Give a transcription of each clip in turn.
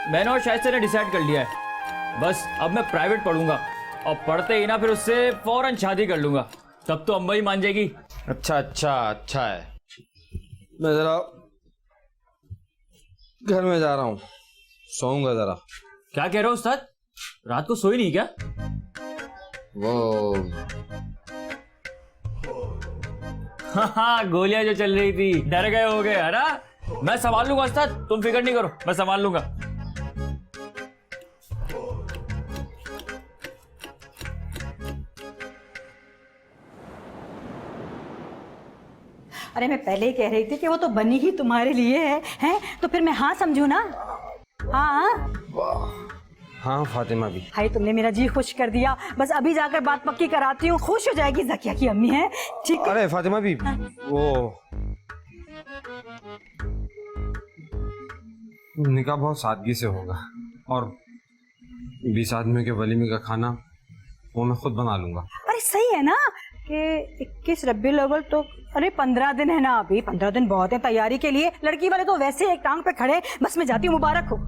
मैंने और शायद से ने डिसाइड कर लिया है, बस अब मैं प्राइवेट पढ़ूंगा और पढ़ते ही ना फिर उससे फौरन शादी कर लूंगा, तब तो अम्मा ही मान जाएगी। अच्छा अच्छा अच्छा है। मैं जरा घर में जा रहा हूँ, सोऊंगा जरा। क्या कह रहे हो उस्ताद, रात को सोई नहीं क्या? वो हाँ गोलियां जो चल रही थी, डर गए हो गए है ना? मैं संभाल लूंगा उस्ताद, तुम फिक्र नहीं करो, मैं संभाल लूंगा। अरे मैं पहले ही कह रही थी कि वो तो बनी ही तुम्हारे लिए है, हैं? तो फिर मैं हाँ समझू ना? हाँ हाँ फातिमा भी। भाई तुमने मेरा जी खुश कर दिया, बस अभी जाकर बात पक्की कराती हूँ, खुश हो जाएगी ज़किया की अम्मी है। ठीक है? अरे फातिमा भी, वो निकाह बहुत सादगी से होगा और 20 आदमियों के वलीमे का खाना वो मैं खुद बना लूंगा। अरे सही है ना कि 21 रब्बीउल अव्वल तो, अरे 15 दिन है ना, अभी 15 दिन बहुत है तैयारी के लिए। लड़की वाले तो वैसे एक टांग पे खड़े, बस मैं जाती हूँ, मुबारक हो।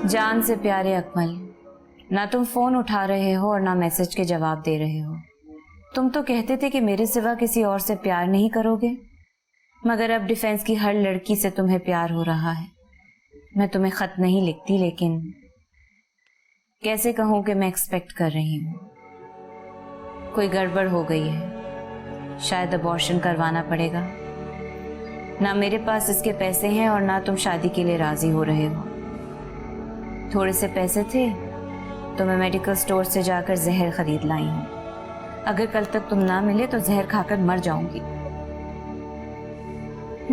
जान से प्यारे अकमल, ना तुम फोन उठा रहे हो और ना मैसेज के जवाब दे रहे हो। तुम तो कहते थे कि मेरे सिवा किसी और से प्यार नहीं करोगे, मगर अब डिफेंस की हर लड़की से तुम्हें प्यार हो रहा है। मैं तुम्हें खत नहीं लिखती, लेकिन कैसे कहूं कि मैं एक्सपेक्ट कर रही हूं। कोई गड़बड़ हो गई है, शायद अबॉर्शन करवाना पड़ेगा। ना मेरे पास इसके पैसे हैं और ना तुम शादी के लिए राजी हो रहे हो। थोड़े से पैसे थे तो मैं मेडिकल स्टोर से जाकर जहर खरीद लाई हूँ। अगर कल तक तुम ना मिले तो जहर खाकर मर जाऊंगी।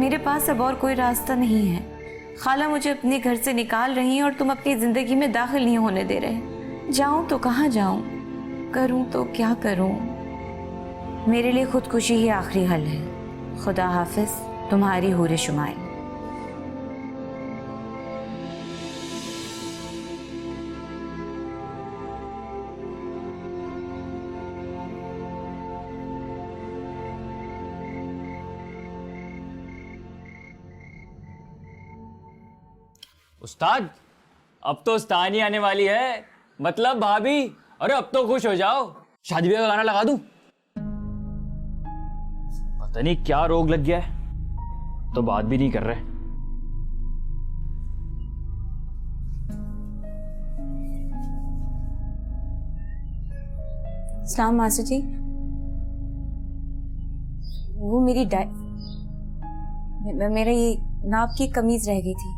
मेरे पास अब और कोई रास्ता नहीं है। खाला मुझे अपने घर से निकाल रही हैं और तुम अपनी जिंदगी में दाखिल नहीं होने दे रहे। जाऊं तो कहाँ जाऊं, करूं तो क्या करूं। मेरे लिए खुदकुशी ही आखिरी हल है। खुदा हाफिज, तुम्हारी हूर शुमाइल। उस्ताद अब तो उस्तानी आने वाली है, मतलब भाभी। अरे अब तो खुश हो जाओ, शादी ब्याह का गाना लगा दूं। पता नहीं क्या रोग लग गया है, तो बात भी नहीं कर रहे। सलाम मास्टर जी, वो मेरी मेरा ये नाप की कमीज रह गई थी।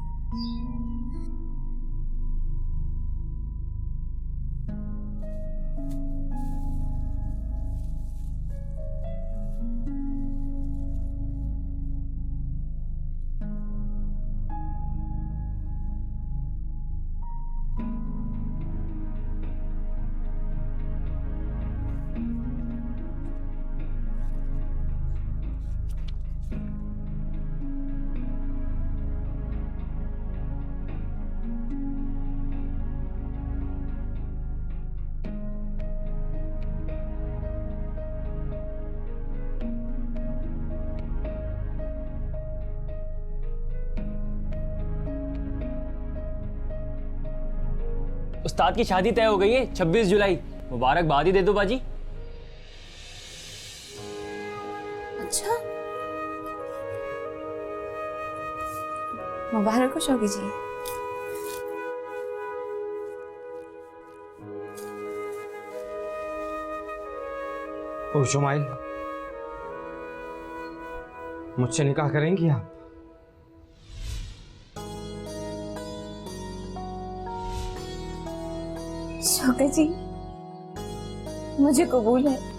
उस्ताद की शादी तय हो गई है 26 जुलाई। मुबारकबाद ही दे दो बाजी। अच्छा, मुबारक हो शौकी जी। और शुमाइल, मुझसे निकाह करेंगी आप? शौकत जी, मुझे कबूल है।